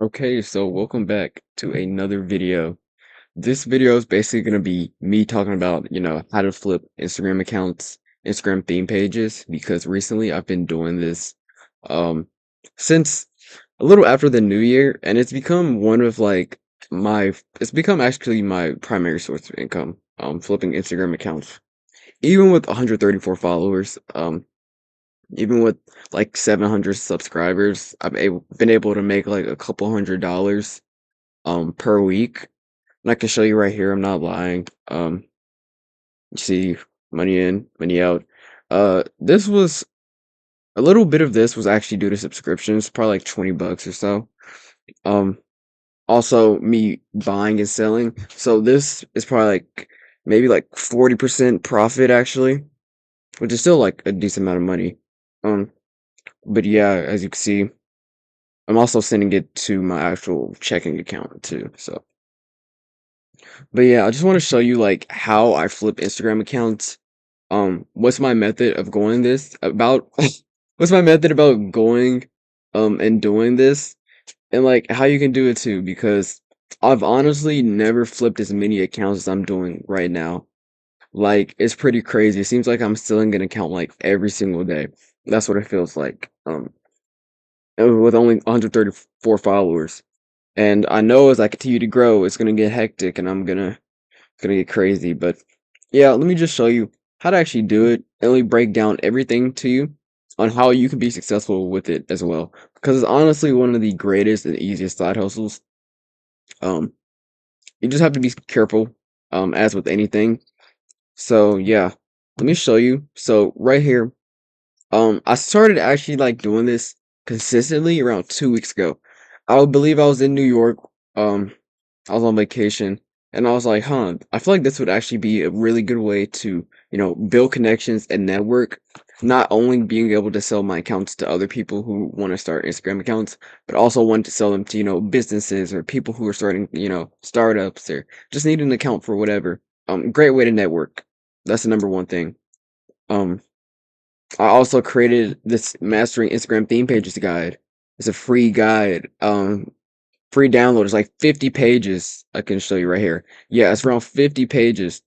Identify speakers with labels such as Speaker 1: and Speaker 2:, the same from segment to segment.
Speaker 1: Okay, so welcome back to another video. This video is basically going to be me talking about, how to flip Instagram accounts, Instagram theme pages, because recently I've been doing this um since a little after the new year, and it's become one of it's become actually my primary source of income, flipping Instagram accounts. Even with 134 followers, even with like 700 subscribers, been able to make like a couple $100 per week. And I can show you right here, I'm not lying. You see money in, money out. This was a little bit of this was actually due to subscriptions, probably like 20 bucks or so. Um, Also me buying and selling. So this is probably like maybe like 40% profit actually, which is still like a decent amount of money. Um, but yeah, as you can see, I'm also sending it to my actual checking account too. So, but yeah, I just want to show you like how I flip Instagram accounts. What's my method of going this about? What's my method about going, and doing this, and like how you can do it too? Because I've honestly never flipped as many accounts as I'm doing right now. Like it's pretty crazy. It seems like I'm stealing an account like every single day. That's what it feels like. With only 134 followers. And I know as I continue to grow, it's gonna get hectic and gonna get crazy. But yeah, let me just show you how to actually do it and let me break down everything to you on how you can be successful with it as well. Because it's honestly one of the greatest and easiest side hustles. Um, you just have to be careful, as with anything. So yeah, let me show you. So right here, I started actually like doing this consistently around 2 weeks ago. I believe I was in New York. I was on vacation, and I was like, huh, I feel like this would actually be a really good way to, build connections and network. Not only being able to sell my accounts to other people who want to start Instagram accounts, but also want to sell them to, businesses or people who are starting, startups or just need an account for whatever. Great way to network. That's the number one thing. Um, I also created this mastering Instagram theme pages guide. It's a free guide. Free download is like 50 pages. I can show you right here. Yeah, it's around 50 pages.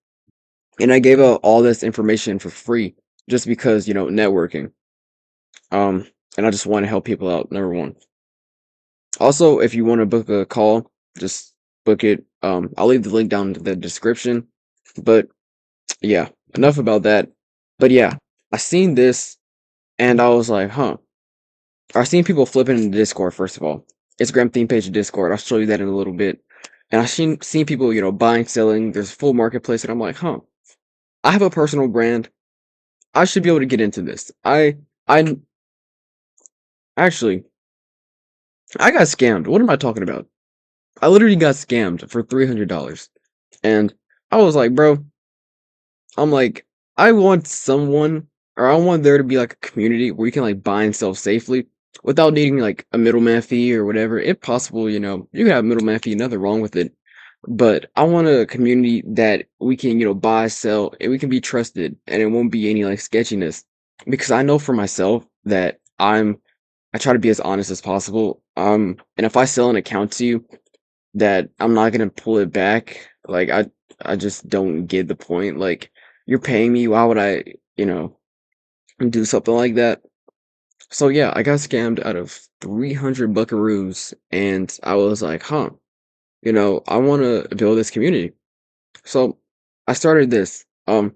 Speaker 1: And I gave out all this information for free just because, networking. Um, and I just want to help people out, number one. Also, if you want to book a call, just book it. I'll leave the link down in the description. But yeah, enough about that. But yeah, I seen this and I was like, huh. I've seen people flipping in Discord, first of all. Instagram theme page in Discord. I'll show you that in a little bit. And I've seen people, buying, selling. There's a full marketplace, and I'm like, huh. I have a personal brand. I should be able to get into this. I actually, I got scammed. What am I talking about? I literally got scammed for $300, and I was like, bro, I'm like, I want someone, or I want there to be like a community where you can like buy and sell safely without needing like a middleman fee or whatever. If possible, you can have a middleman fee, nothing wrong with it. But I want a community that we can, buy, sell, and we can be trusted, and it won't be any like sketchiness. Because I know for myself that I try to be as honest as possible. And if I sell an account to you, that I'm not gonna pull it back. Like I just don't get the point. Like you're paying me, why would I, you know, do something like that? So yeah, I got scammed out of 300 buckaroos, and I was like, huh, I want to build this community. So I started this. And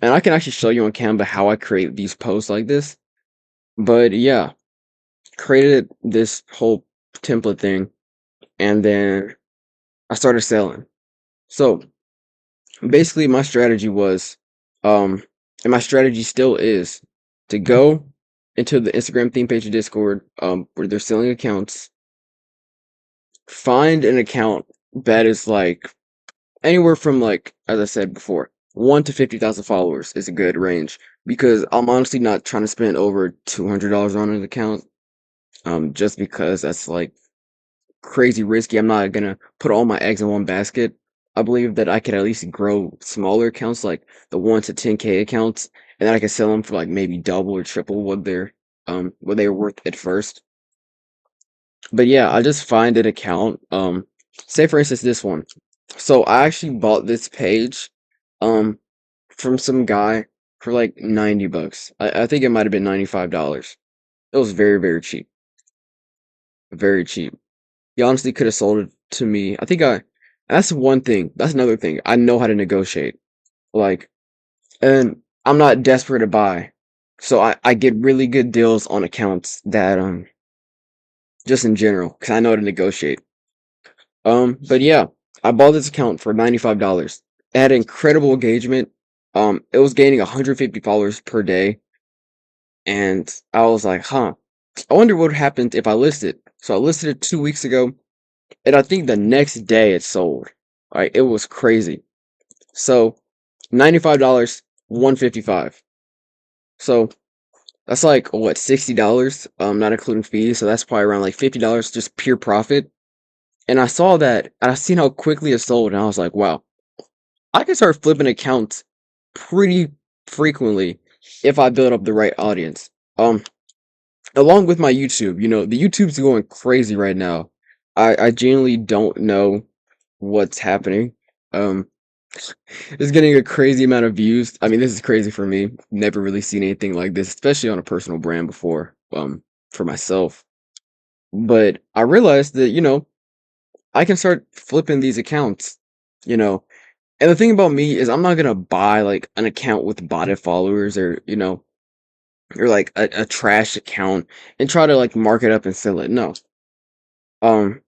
Speaker 1: I can actually show you on Canva how I create these posts like this. But yeah, created this whole template thing, and then I started selling. So basically my strategy was, and my strategy still is, to go into the Instagram theme page of Discord, where they're selling accounts, find an account that is like anywhere from, like, as I said before, 1 to 50,000 followers is a good range, because I'm honestly not trying to spend over $200 on an account, just because that's like crazy risky. I'm not gonna put all my eggs in one basket. I believe that I could at least grow smaller accounts, like the 1 to 10K accounts, and then I could sell them for like maybe double or triple what they're worth at first. But yeah, I just find an account. Say for instance this one. So I actually bought this page, um, from some guy for like 90 bucks. I think it might have been $95. It was very, very cheap. Very cheap. He honestly could have sold it to me. That's one thing. That's another thing. I know how to negotiate. Like, and I'm not desperate to buy. So I get really good deals on accounts that, just in general, because I know how to negotiate. But yeah, I bought this account for $95. It had incredible engagement. It was gaining 150 followers per day. And I was like, huh, I wonder what happened if I listed. So I listed it 2 weeks ago, and I think the next day it sold. Right, it was crazy. So $95, 155. So that's like what, $60, not including fees. So that's probably around like $50 just pure profit. And I saw that, and I seen how quickly it sold, and I was like, wow, I can start flipping accounts pretty frequently if I build up the right audience. Along with my YouTube, the YouTube's going crazy right now. I genuinely don't know what's happening. Um, it's getting a crazy amount of views. I mean, this is crazy for me. Never really seen anything like this, especially on a personal brand before, for myself. But I realized that, I can start flipping these accounts, you know. And the thing about me is I'm not gonna buy like an account with botted followers or like a trash account and try to like mark it up and sell it. No. Um,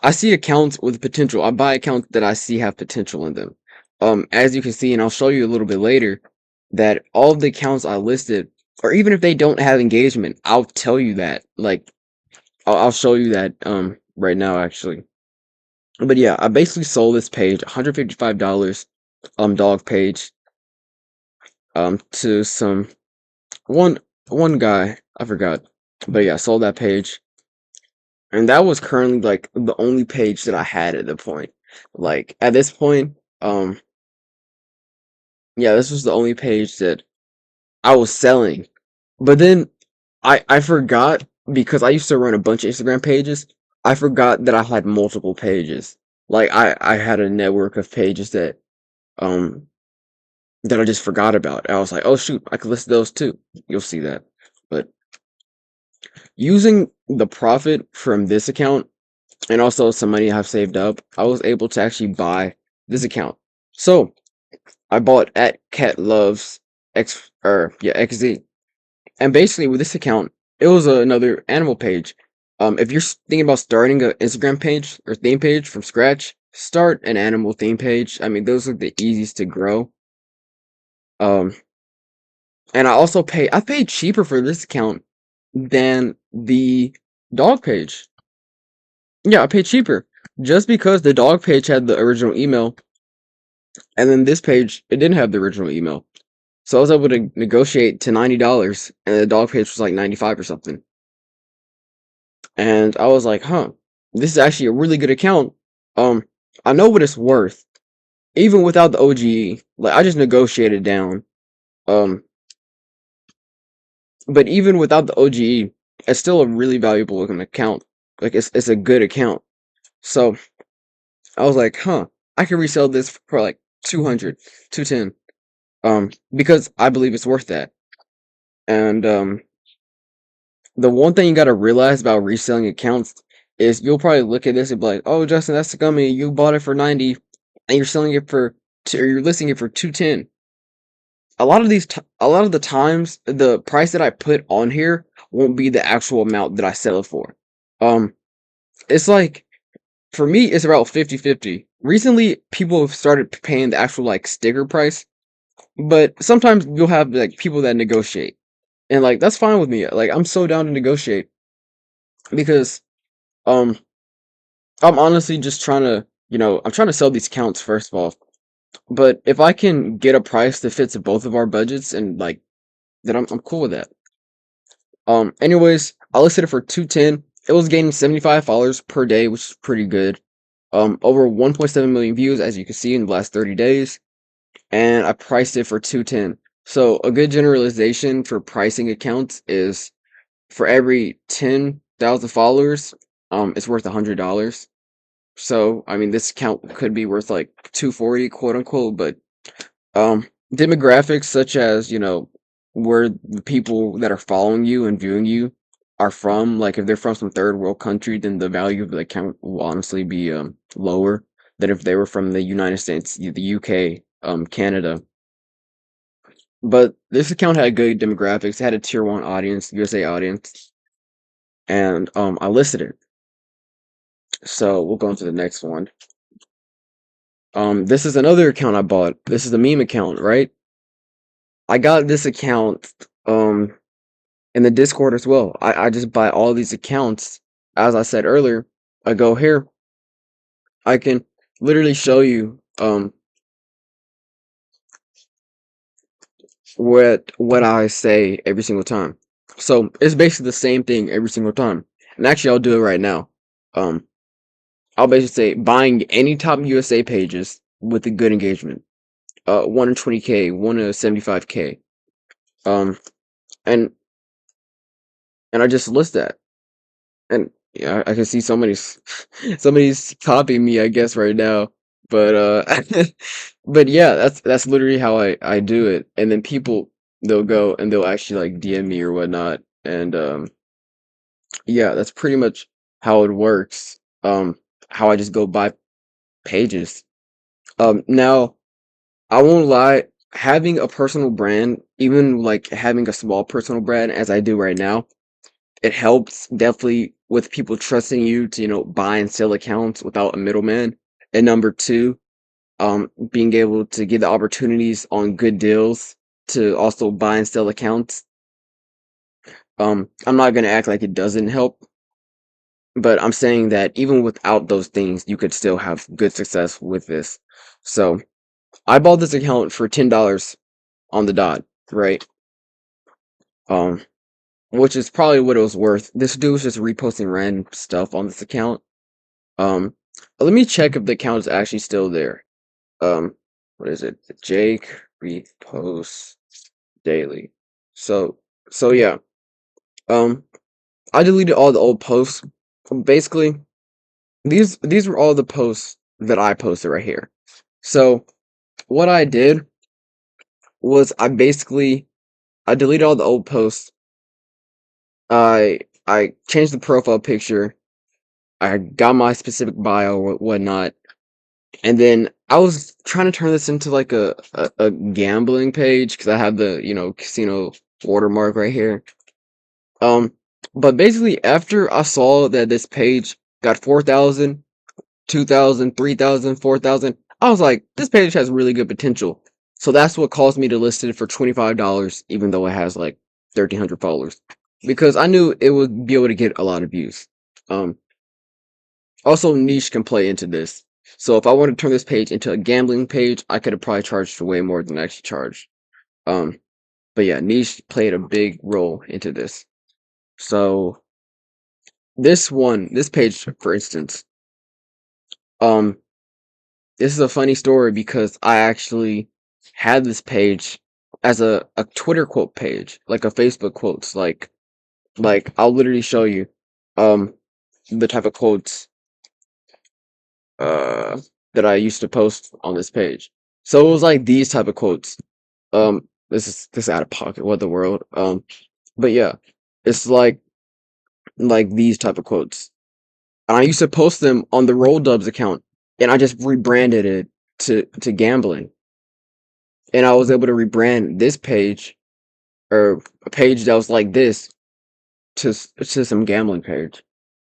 Speaker 1: I see accounts with potential. I buy accounts that I see have potential in them. As you can see, and I'll show you a little bit later, that all of the accounts I listed, or even if they don't have engagement, I'll tell you that. Like, I'll show you that right now actually. But yeah, I basically sold this page, $155, dog page, to one one guy. I forgot, but yeah, I sold that page. And that was currently like the only page that I had at the point. Like at this point, yeah, this was the only page that I was selling. But then I forgot, because I used to run a bunch of Instagram pages. I forgot that I had multiple pages. Like I had a network of pages um that I just forgot about. I was like, oh shoot, I could list those too. You'll see that. But using the profit from this account and also some money I have saved up, I was able to actually buy this account. So I bought at Cat Loves XZ, and basically with this account, it was another animal page. If you're thinking about starting an Instagram page or theme page from scratch, start an animal theme page. I mean, those are the easiest to grow. Um, and I paid cheaper for this account than the dog page. Yeah, I paid cheaper just because the dog page had the original email, and then this page it didn't have the original email. So I was able to negotiate to $90, and the dog page was like 95 or something. And I was like, huh, this is actually a really good account. Um, I know what it's worth, even without the OGE. Like I just negotiated down. Um, but even without the OGE, it's still a really valuable looking account. Like it's a good account. So I was like, huh, I can resell this for like 200, 210. Because I believe it's worth that. And the one thing you gotta realize about reselling accounts is you'll probably look at this and be like, "Oh, Justin, that's scummy. You bought it for 90, and you're selling it for or you're listing it for 210." A lot of the times, the price that I put on here won't be the actual amount that I sell it for. Um, it's like for me, it's about 50-50. Recently, people have started paying the actual like sticker price, but sometimes you'll have like people that negotiate. And like that's fine with me. Like I'm so down to negotiate because um I'm honestly just trying to, I'm trying to sell these counts first of all. But if I can get a price that fits both of our budgets and like then I'm cool with that. Anyways, I listed it for 210. It was gaining 75 followers per day, which is pretty good. Over 1.7 million views as you can see in the last 30 days, and I priced it for 210. So a good generalization for pricing accounts is for every 10,000 followers, it's worth $100. So I mean, this account could be worth like 240, quote unquote. But demographics such as where the people that are following you and viewing you are from, like if they're from some third world country, then the value of the account will honestly be lower than if they were from the United States, the UK, Canada. But this account had good demographics. It had a tier one audience, USA audience, and I listed it. So we'll go into the next one. This is another account I bought. This is a meme account, right? I got this account in the Discord as well. I just buy all these accounts. As I said earlier, I go here. I can literally show you what I say every single time. So it's basically the same thing every single time. And actually, I'll do it right now. Um, I'll basically say buying any top USA pages with a good engagement. 1 to 20K, 1 to 75K. Um, and I just list that. And yeah, I can see somebody's copying me, I guess, right now. But but yeah, that's literally how I do it. And then people they'll go and they'll actually like DM me or whatnot. And yeah, that's pretty much how it works. How I just go buy pages. Now I won't lie, having a personal brand, even like having a small personal brand as I do right now, it helps definitely with people trusting you to, buy and sell accounts without a middleman. And number two, being able to get the opportunities on good deals to also buy and sell accounts. I'm not gonna act like it doesn't help, but I'm saying that even without those things, you could still have good success with this. So I bought this account for $10 on the dot, right? Um, which is probably what it was worth. This dude was just reposting random stuff on this account. Um, Let me check if the account is actually still there. What is it? Jake reposts daily. So, so yeah. Um, I deleted all the old posts. Basically, these were all the posts that I posted right here. So, what I did was I deleted all the old posts. I changed the profile picture. I got my specific bio or whatnot. And then I was trying to turn this into like a gambling page because I have the, casino watermark right here. Um, but basically after I saw that this page got 4,000, 2,000, 3,000, 4,000, I was like, this page has really good potential. So that's what caused me to list it for $25, even though it has like 1,300 followers. Because I knew it would be able to get a lot of views. Um, Also, niche can play into this. So if I want to turn this page into a gambling page, I could have probably charged way more than I actually charged. Um, but yeah, niche played a big role into this. So this page, for instance, um, this is a funny story because I actually had this page as a Twitter quote page, like a Facebook quotes, like I'll literally show you, um, the type of quotes uh that I used to post on this page. So it was like these type of quotes. This is out of pocket. What the world? But yeah, it's like these type of quotes. And I used to post them on the Roll Dubs account, and I just rebranded it to gambling. And I was able to rebrand this page or a page that was like this to some gambling page.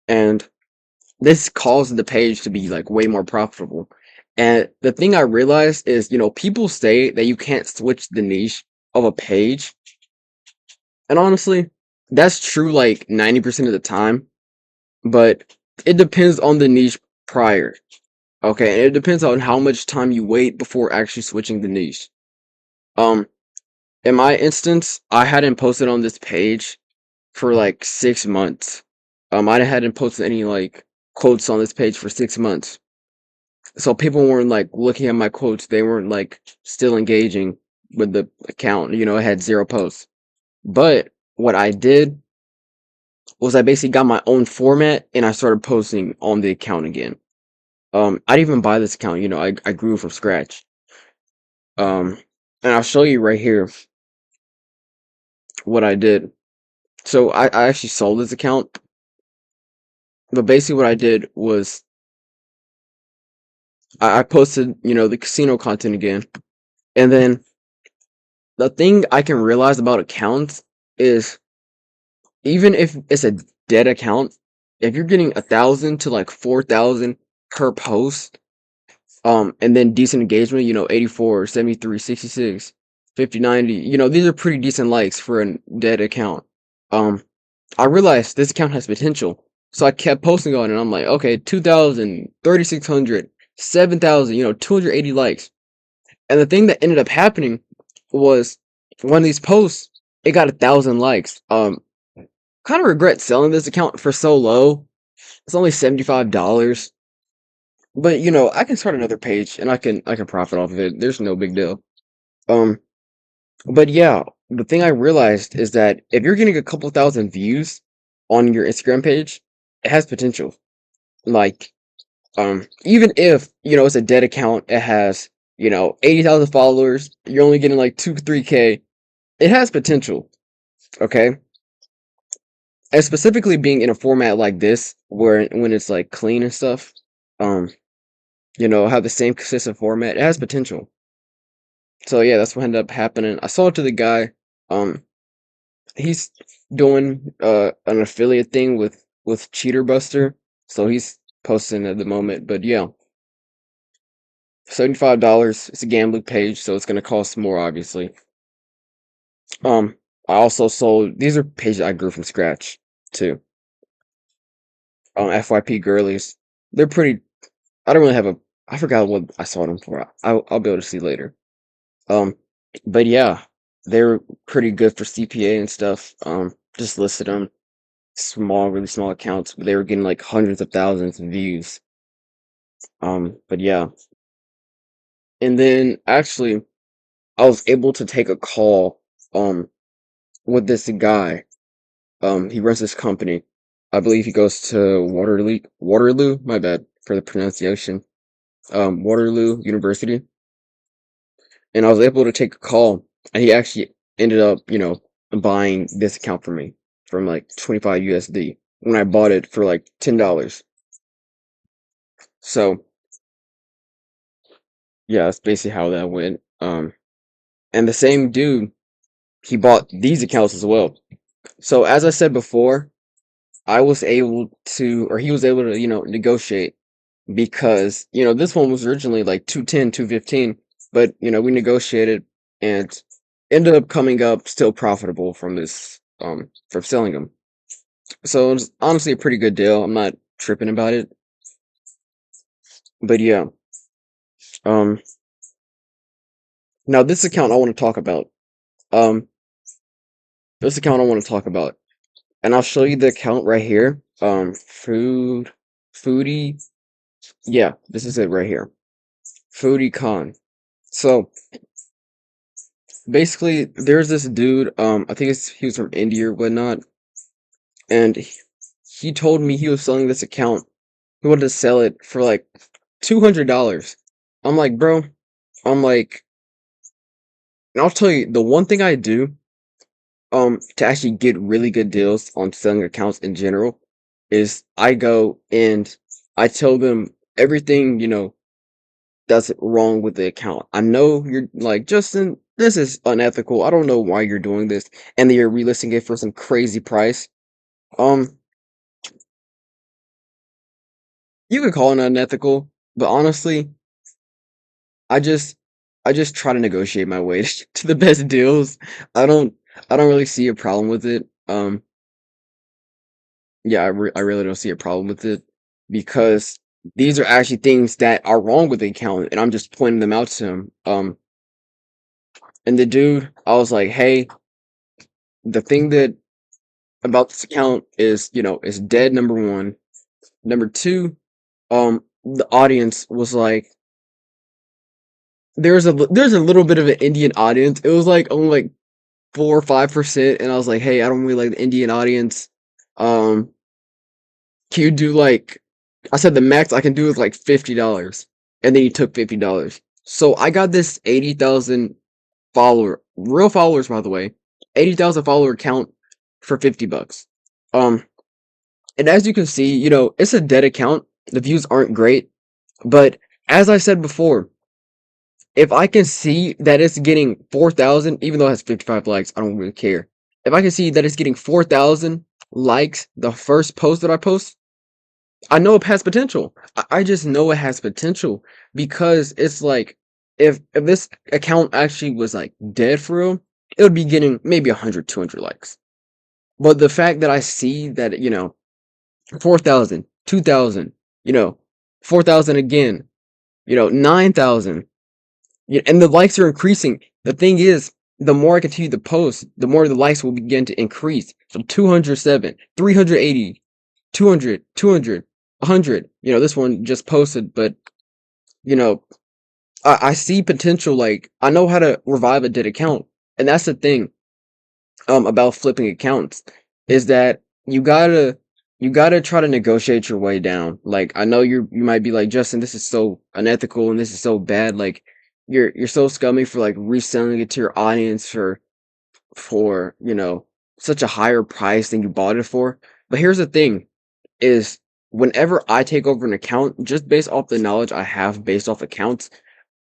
Speaker 1: And this caused the page to be like way more profitable. And the thing I realized is, people say that you can't switch the niche of a page. And honestly, that's true like 90% of the time, but it depends on the niche prior. Okay, and it depends on how much time you wait before actually switching the niche. Um, in my instance, I hadn't posted on this page for like 6 months. I hadn't posted any like quotes on this page for 6 months. So people weren't like looking at my quotes. They weren't like still engaging with the account. It had zero posts. But what I did was I basically got my own format and I started posting on the account again. I didn't even buy this account, I grew from scratch. Um, and I'll show you right here what I did. So I actually sold this account, but basically what I did was I posted, the casino content again. And then the thing I can realize about accounts is even if it's a dead account, if you're getting 1,000 to like 4,000 per post, and then decent engagement, 84, 73, 66, 50, 90, these are pretty decent likes for a dead account. Um, I realized this account has potential. So I kept posting on it and I'm like, okay, 2,000, 3,600, 7,000, 280 likes. And the thing that ended up happening was one of these posts, it got 1,000 likes. Kind of regret selling this account for so low. It's only $75. But I can start another page and I can profit off of it. There's no big deal. Um, but yeah, the thing I realized is that if you're getting a couple thousand views on your Instagram page, it has potential. Like, even if, it's a dead account, it has, 80,000 followers, you're only getting like 2, 3K, it has potential. Okay. And specifically being in a format like this, where when it's like clean and stuff, um, have the same consistent format, it has potential. So yeah, that's what ended up happening. I sold it to the guy. Um, he's doing an affiliate thing with Cheater Buster, so he's posting at the moment. But yeah, $75. It's a gambling page, so it's gonna cost more, obviously. I also sold. These are pages I grew from scratch too. FYP girlies. They're pretty. I don't really have a. I forgot what I sold them for. I'll be able to see later. Um, but yeah, they're pretty good for CPA and stuff. Just listed them. Small, really small accounts, but they were getting like hundreds of thousands of views. But yeah. And then actually I was able to take a call um with this guy. He runs this company. I believe he goes to Waterloo, my bad for the pronunciation. Waterloo University. And I was able to take a call and he actually ended up, buying this account for me from like 25 USD when I bought it for like $10. So yeah, that's basically how that went. And the same dude, he bought these accounts as well. So as I said before, I was able to, or he was able to, negotiate because, this one was originally like 210, 215, but, we negotiated and ended up coming up still profitable from this, from selling them. So it's honestly a pretty good deal. I'm not tripping about it, but yeah. Um, Now this account I want to talk about. Um, this account I want to talk about. And I'll show you the account right here. Foodie. Yeah, this is it right here. Foodie Con. So basically, there's this dude. I think he was from India or whatnot, and he told me he was selling this account. He wanted to sell it for like $200. I'm like, bro. I'm like, and I'll tell you the one thing I do to actually get really good deals on selling accounts in general is I go and I tell them everything, that's wrong with the account. I know you're like, Justin, this is unethical. I don't know why you're doing this. And then you're relisting it for some crazy price. Um, you could call it unethical, but honestly, I just I just try to negotiate my way to the best deals. I don't I don't really see a problem with it. Yeah, I really don't see a problem with it because these are actually things that are wrong with the account, and I'm just pointing them out to him. And the dude, I was like, "Hey, the thing that about this account is, is dead. Number one, number two, the audience was like, there's a little bit of an Indian audience. It was like only like 4 or 5%, and I was like, hey, I don't really like the Indian audience. Um, can you do like I said the max I can do is like $50, and then he took $50. So I got this 80,000 real followers by the way, 80,000 follower account for $50. Um, and as you can see, it's a dead account. The views aren't great, but as I said before, if I can see that it's getting 4,000, even though it has 55 likes, I don't really care. If I can see that it's getting 4,000 likes the first post that I post, I know it has potential. I just know it has potential because it's like if this account actually was like dead for real, it would be getting maybe 100, 200 likes. But the fact that I see that, 4,000, 2,000, you know, 4,000 again, 9,000, and the likes are increasing. The thing is, the more I continue to post, the more the likes will begin to increase. So 207, 380, 200, 200, 100. This one just posted, but you know, I see potential. Like I know how to revive a dead account, and that's the thing. About flipping accounts is that you gotta try to negotiate your way down. Like I know you might be like, Justin, this is so unethical and this is so bad. Like you're so scummy for like reselling it to your audience for such a higher price than you bought it for. But here's the thing is whenever I take over an account, just based off the knowledge I have based off accounts,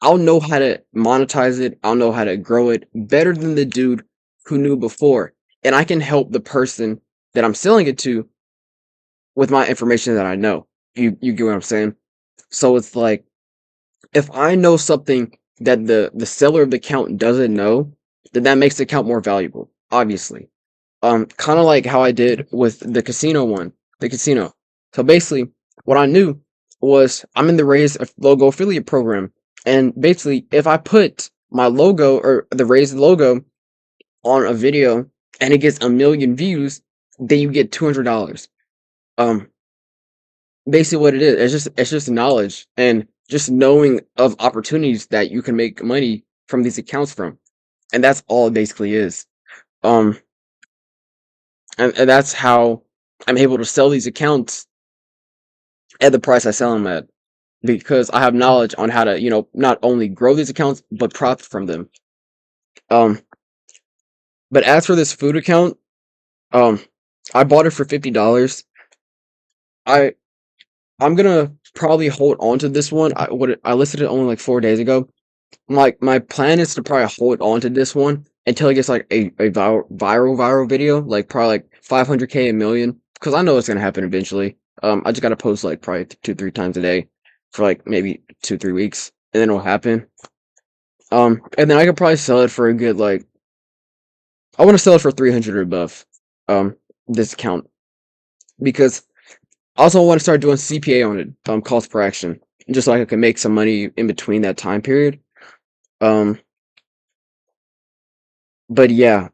Speaker 1: I'll know how to monetize it. I'll know how to grow it better than the dude who knew before. And I can help the person that I'm selling it to with my information that I know. You get what I'm saying? So it's like if I know something that the seller of the account doesn't know, then that makes the account more valuable, obviously. Kind of like how I did with the casino one, the casino. So basically, what I knew was I'm in the Raise logo affiliate program, and basically, if I put my logo or the Raise logo on a video and it gets 1 million views, then you get $200. Um, Basically, what it is, it's just knowledge and just knowing of opportunities that you can make money from these accounts from, and that's all it basically is. Um, and that's how I'm able to sell these accounts at the price I sell them at because I have knowledge on how to, not only grow these accounts but profit from them. Um, but as for this food account, um, I bought it for $50. I I'm gonna probably hold on to this one. I listed it only like 4 days ago. My plan is to probably hold on to this one until it gets like a viral video, like probably like 500K, a million, because I know it's gonna happen eventually. I just gotta post like probably 2, 3 times a day for like maybe 2, 3 weeks, and then it'll happen. And then I could probably sell it for a good like I want to sell it for 300 or above. This account because I also want to start doing CPA on it, cost per action, just so I can make some money in between that time period. Um, but yeah,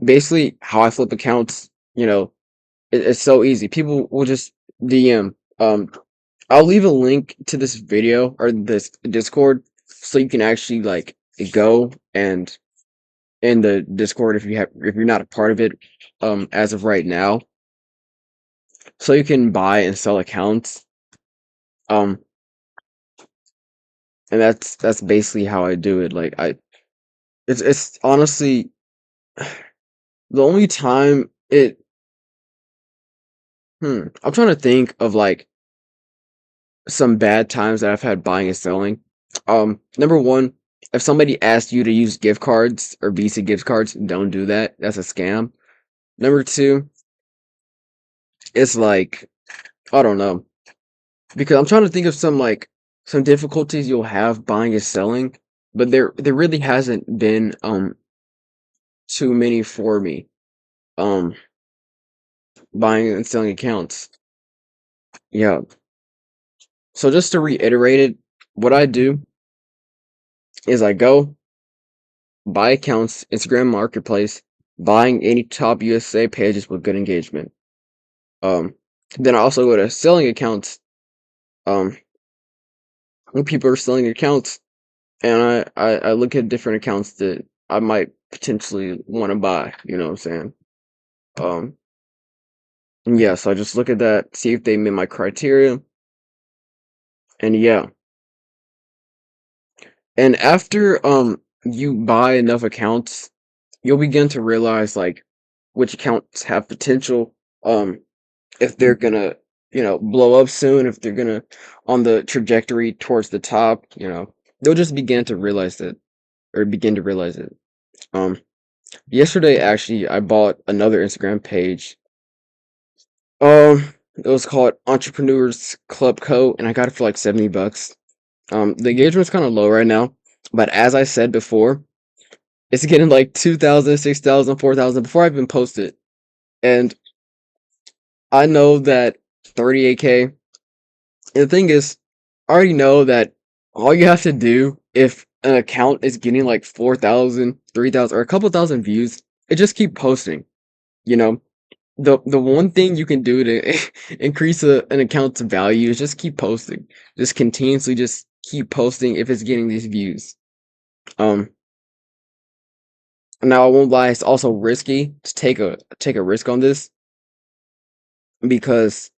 Speaker 1: basically how I flip accounts, it's so easy. People will just DM. I'll leave a link to this video or this Discord so you can actually like go and in the Discord if you're not a part of it as of right now, so you can buy and sell accounts. Um, and that's basically how I do it. Like it's honestly the only time I'm trying to think of like some bad times that I've had buying and selling. Number one, if somebody asks you to use gift cards or Visa gift cards, don't do that. That's a scam. Number two, it's like I don't know because I'm trying to think of some difficulties you'll have buying and selling, but there really hasn't been too many for me um buying and selling accounts. Yeah. So just to reiterate it, what I do is I go buy accounts, Instagram Marketplace, buying any top USA pages with good engagement. Um, then I also go to selling accounts. Um, when people are selling accounts, and I look at different accounts that I might potentially want to buy. You know what I'm saying? Um, And yeah, so I just look at that, see if they meet my criteria, and yeah. And after you buy enough accounts, you'll begin to realize like which accounts have potential, if they're gonna, blow up soon, if they're gonna on the trajectory towards the top, they'll just begin to realize it. Um, Yesterday actually I bought another Instagram page. It was called Entrepreneurs Club Co. and I got it for like 70 bucks. The engagement's kind of low right now, but as I said before, it's getting like 2,000, 6,000, 4,000 before I even post it. And I know that 38K, and the thing is, I already know that all you have to do if an account is getting like 4,000, 3,000, or a couple thousand views, it just keep posting. You know, the one thing you can do to increase an account's value is just keep posting. Just continuously just keep posting if it's getting these views. Um, Now I won't lie, it's also risky to take a risk on this because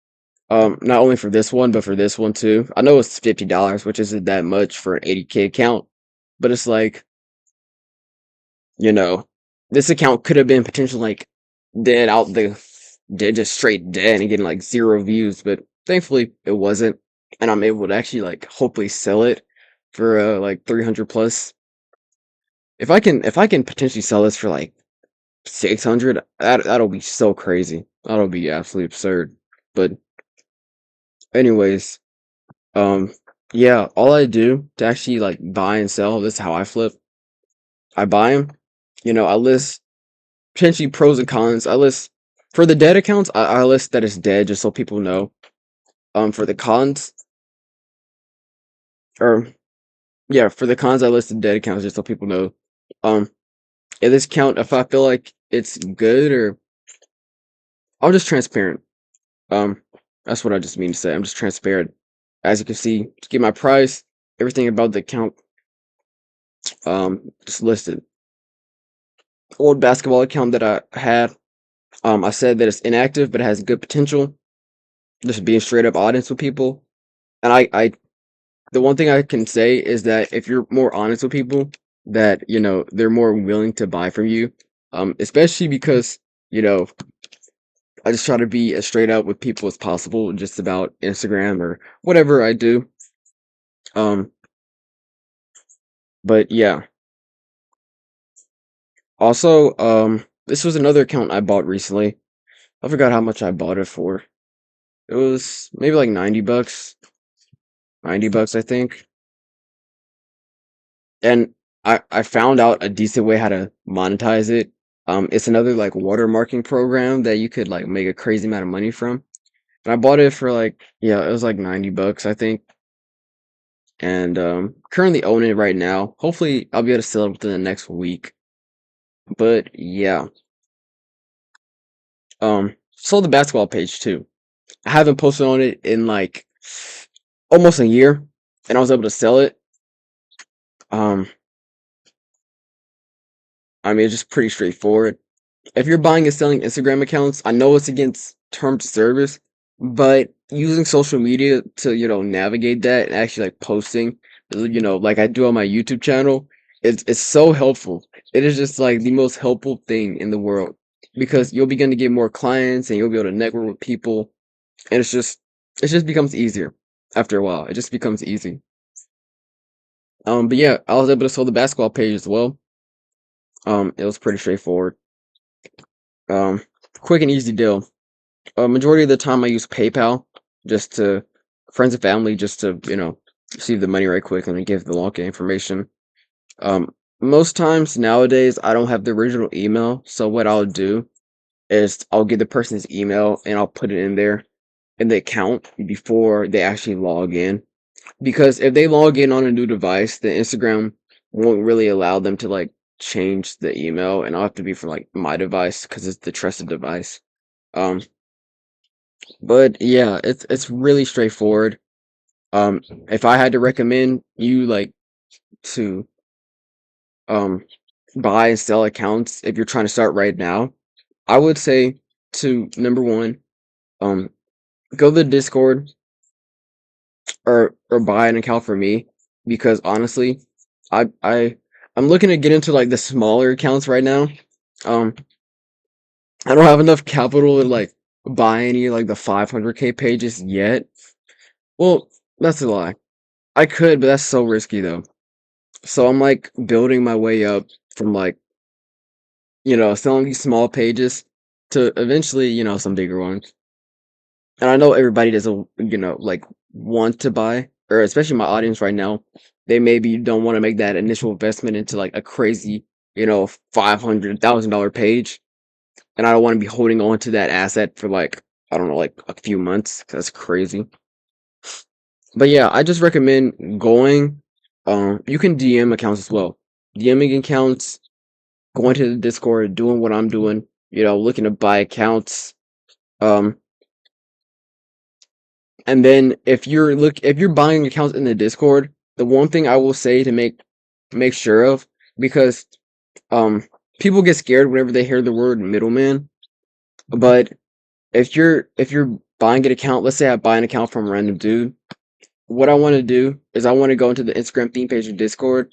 Speaker 1: not only for this one but for this one too. I know it's $50, which isn't that much for an 80K account, but it's like, you know, this account could have been potentially like dead out the dead, just straight dead and getting like 0 views, but thankfully it wasn't, and I'm able to actually like hopefully sell it for like 300 plus. If I can potentially sell this for like 600, that'll be so crazy. That'll be absolutely absurd. But anyways, um yeah, all I do to actually like buy and sell, this is how I flip. I buy them, I list potentially pros and cons. I list for the dead accounts, I list that it's dead just so people know. For the cons, or yeah, for the cons I listed dead accounts just so people know. Um in this count, if I feel like it's good, or I'm just transparent. Um, that's what I just mean to say. I'm just transparent. As you can see, to get my price, everything about the account, just listed. Old basketball account that I had, I said that it's inactive, but it has good potential. Just being straight up honest with people. And the one thing I can say is that if you're more honest with people, that, they're more willing to buy from you. Especially because, you know, I just try to be as straight up with people as possible, just about Instagram or whatever I do. Um, but yeah. Also, this was another account I bought recently. I forgot how much I bought it for. It was maybe like 90 bucks. 90 bucks, I think. And I found out a decent way how to monetize it. It's another like watermarking program that you could like make a crazy amount of money from. And I bought it for like, yeah, it was like 90 bucks, I think. And currently owning it right now. Hopefully I'll be able to sell it within the next week. But yeah. Sold the basketball page too. I haven't posted on it in like almost a year, and I was able to sell it. Um, I mean, it's just pretty straightforward. If you're buying and selling Instagram accounts, I know it's against terms of service, but using social media to, navigate that and actually like posting, like I do on my YouTube channel, it's so helpful. It is just like the most helpful thing in the world because you'll begin to get more clients and you'll be able to network with people, and it just becomes easier after a while. It just becomes easy. But yeah, I was able to sell the basketball page as well. It was pretty straightforward. Um, Quick and easy deal. Majority of the time I use PayPal just to friends and family just to, receive the money right quick and then give the login information. Most times nowadays I don't have the original email, so what I'll do is I'll get the person's email and I'll put it in there in the account before they actually log in. Because if they log in on a new device, the Instagram won't really allow them to like change the email, and I'll have to be for like my device because it's the trusted device. Um, but yeah, it's really straightforward. If I had to recommend you like to um buy and sell accounts if you're trying to start right now, I would say to number one. um, go to the Discord or buy an account for me because honestly, I I I'm looking to get into like the smaller accounts right now. Um, I don't have enough capital to like buy any like the 500K pages yet. Well, that's a lie. I could, but that's so risky though. So I'm like building my way up from like, selling these small pages to eventually, some bigger ones. And I know everybody doesn't, like want to buy, or especially my audience right now, they maybe don't want to make that initial investment into like a crazy, $500,000 page. And I don't want to be holding on to that asset for like, I don't know, like a few months. 'Cause that's crazy. But yeah, I just recommend going. You can DM accounts as well. DMing accounts, going to the Discord, doing what I'm doing, looking to buy accounts. Um, and then if you're buying accounts in the Discord, the one thing I will say to make sure of, because um people get scared whenever they hear the word middleman. But if you're buying an account, let's say I buy an account from a random dude, what I want to do is I want to go into the Instagram theme page of Discord.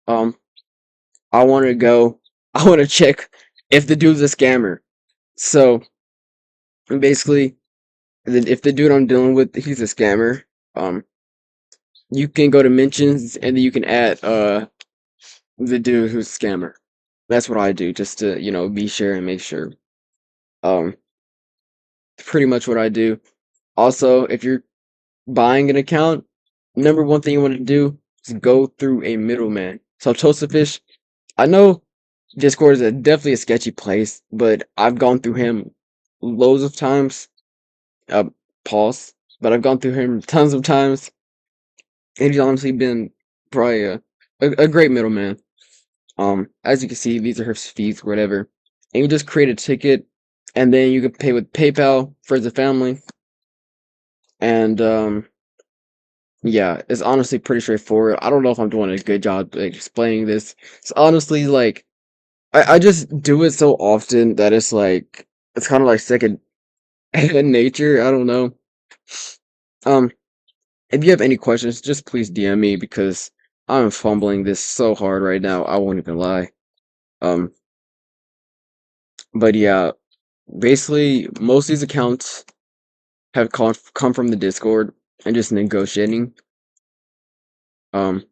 Speaker 1: Um, I want to go. I want to check if the dude's a scammer. So basically, if the dude I'm dealing with he's a scammer, um, you can go to mentions and then you can add the dude who's a scammer. That's what I do just to be sure and make sure. Um, pretty much what I do. Also, if you're buying an account, number one thing you want to do is go through a middleman. So Toastafish, I know Discord is definitely a sketchy place, but I've gone through him loads of times. Uh, pause. But I've gone through him tons of times, and he's honestly been probably a great middleman. As you can see, these are his fees, whatever. And you just create a ticket, and then you can pay with PayPal, friends and family, and yeah, it's honestly pretty straightforward. I don't know if I'm doing a good job like, explaining this. It's honestly like I just do it so often that it's kind of like second nature. I don't know. Um, if you have any questions, just please DM me because I'm fumbling this so hard right now. I won't even lie. Um, but yeah, basically most of these accounts have come from the Discord and just negotiating. Um,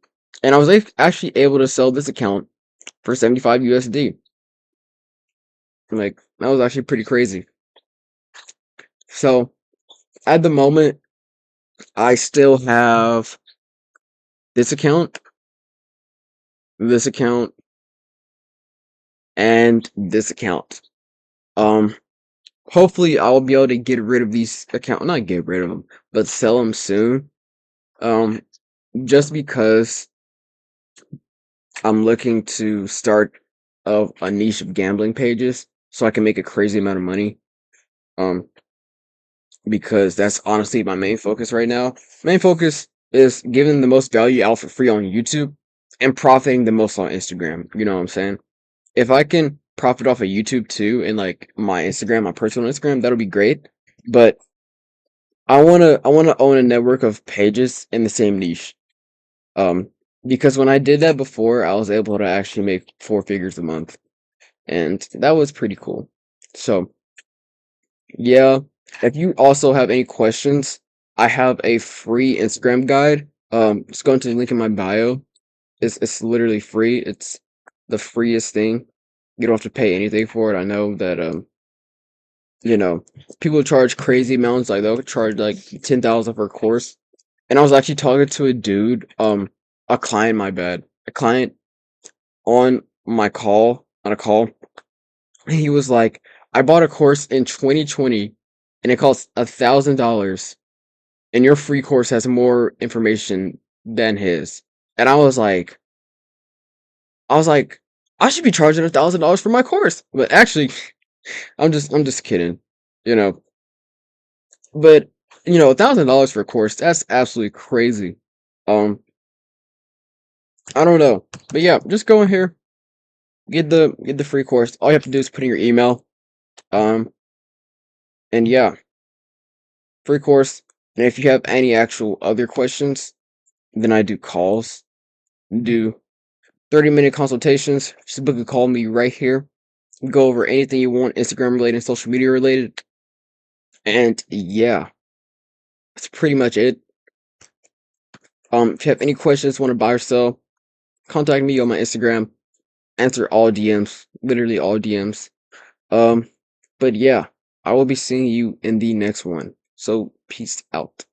Speaker 1: and I was actually able to sell this account for 75 USD. Like that was actually pretty crazy. So at the moment, I still have this this account, and this account. Um, hopefully I'll be able to get rid of these accounts, not get rid of them, but sell them soon. Um, just because I'm looking to start a niche of gambling pages so I can make a crazy amount of money. Um, because that's honestly my main focus right now. Main focus is giving the most value out for free on YouTube and profiting the most on Instagram. You know what I'm saying? If I can profit off of YouTube too and like my Instagram, my personal Instagram, that'll be great. But I wanna own a network of pages in the same niche. Um, because when I did that before, I was able to actually make 4 figures a month, and that was pretty cool. So yeah, if you also have any questions, I have a free Instagram guide. Just go into the link in my bio. It's literally free. It's the freest thing. You don't have to pay anything for it. I know that you know, people charge crazy amounts, like they'll charge like 10,000 for a course. And I was actually talking to a dude, a client, my bad, a client on on a call. And he was like, I bought a course in 2020 and it costs $1,000 and your free course has more information than his. And I was like, I should be charging $1,000 for my course. But actually, I'm just kidding, you know. But $1,000 for a course, that's absolutely crazy. Um, I don't know. But yeah, just go in here, get the free course. All you have to do is put in your email. Um, and yeah. free course. And if you have any actual other questions, then I do calls, do 30-minute consultations. Just book a call me right here. Go over anything you want, Instagram related, social media related. And yeah, that's pretty much it. If you have any questions, want to buy or sell, contact me on my Instagram. Answer all DMs, literally all DMs. Um, but yeah, I will be seeing you in the next one. So peace out.